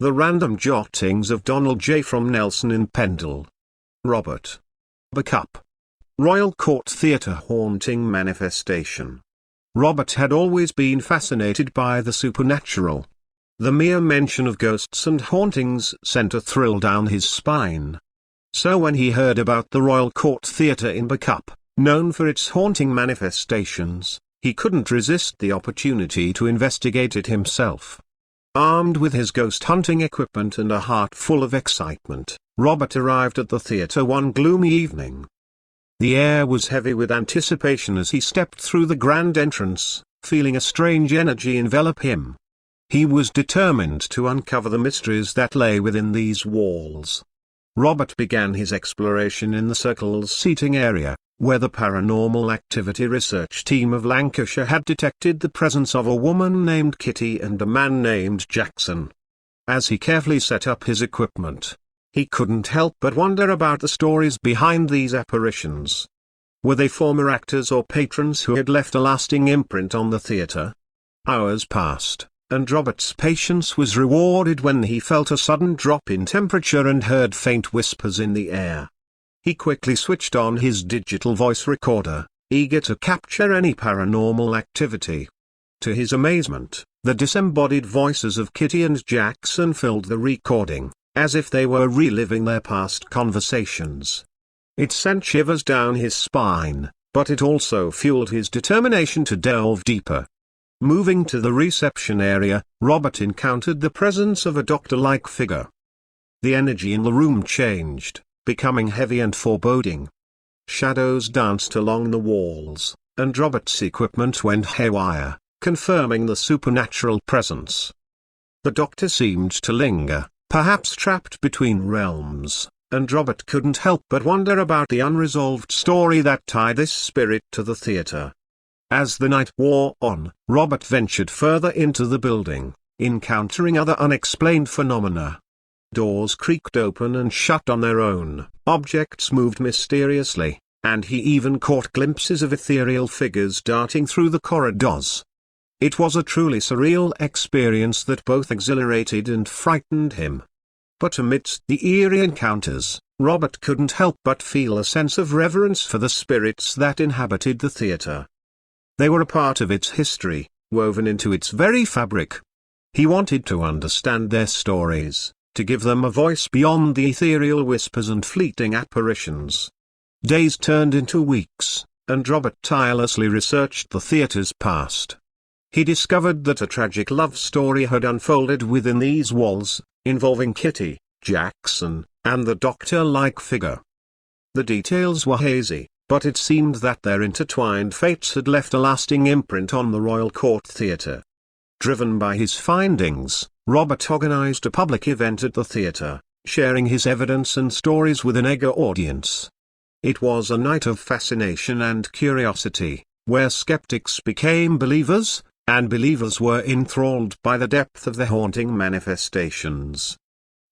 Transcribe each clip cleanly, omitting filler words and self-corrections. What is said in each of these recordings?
The Random Jottings of Donald J. from Nelson in Pendle. Robert. Bacup. Royal Court Theatre Haunting Manifestation. Robert had always been fascinated by the supernatural. The mere mention of ghosts and hauntings sent a thrill down his spine. So when he heard about the Royal Court Theatre in Bacup, known for its haunting manifestations, he couldn't resist the opportunity to investigate it himself. Armed with his ghost hunting equipment and a heart full of excitement, Robert arrived at the theatre one gloomy evening. The air was heavy with anticipation as he stepped through the grand entrance, feeling a strange energy envelop him. He was determined to uncover the mysteries that lay within these walls. Robert began his exploration in the circle's seating area, where the Paranormal Activity Research Team of Lancashire had detected the presence of a woman named Kitty and a man named Jackson. As he carefully set up his equipment, he couldn't help but wonder about the stories behind these apparitions. Were they former actors or patrons who had left a lasting imprint on the theatre? Hours passed, and Robert's patience was rewarded when he felt a sudden drop in temperature and heard faint whispers in the air. He quickly switched on his digital voice recorder, eager to capture any paranormal activity. To his amazement, the disembodied voices of Kitty and Jackson filled the recording, as if they were reliving their past conversations. It sent shivers down his spine, but it also fueled his determination to delve deeper. Moving to the reception area, Robert encountered the presence of a doctor-like figure. The energy in the room changed, becoming heavy and foreboding. Shadows danced along the walls, and Robert's equipment went haywire, confirming the supernatural presence. The doctor seemed to linger, perhaps trapped between realms, and Robert couldn't help but wonder about the unresolved story that tied this spirit to the theatre. As the night wore on, Robert ventured further into the building, encountering other unexplained phenomena. Doors creaked open and shut on their own, objects moved mysteriously, and he even caught glimpses of ethereal figures darting through the corridors. It was a truly surreal experience that both exhilarated and frightened him. But amidst the eerie encounters, Robert couldn't help but feel a sense of reverence for the spirits that inhabited the theatre. They were a part of its history, woven into its very fabric. He wanted to understand their stories, to give them a voice beyond the ethereal whispers and fleeting apparitions. Days turned into weeks, and Robert tirelessly researched the theatre's past. He discovered that a tragic love story had unfolded within these walls, involving Kitty, Jackson, and the doctor-like figure. The details were hazy, but it seemed that their intertwined fates had left a lasting imprint on the Royal Court Theatre. Driven by his findings, Robert organized a public event at the theatre, sharing his evidence and stories with an eager audience. It was a night of fascination and curiosity, where skeptics became believers, and believers were enthralled by the depth of the haunting manifestations.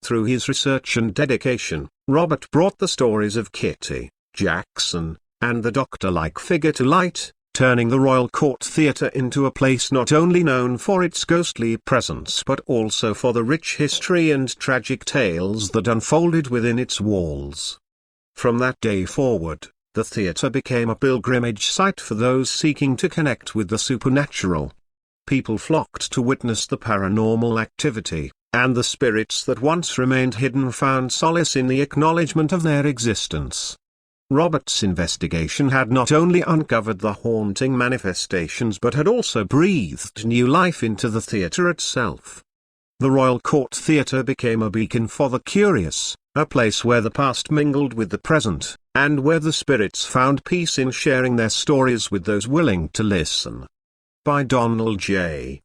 Through his research and dedication, Robert brought the stories of Kitty, Jackson, and the doctor-like figure to light, turning the Royal Court Theatre into a place not only known for its ghostly presence but also for the rich history and tragic tales that unfolded within its walls. From that day forward, the theatre became a pilgrimage site for those seeking to connect with the supernatural. People flocked to witness the paranormal activity, and the spirits that once remained hidden found solace in the acknowledgement of their existence. Robert's investigation had not only uncovered the haunting manifestations but had also breathed new life into the theatre itself. The Royal Court Theatre became a beacon for the curious, a place where the past mingled with the present, and where the spirits found peace in sharing their stories with those willing to listen. By Donald J.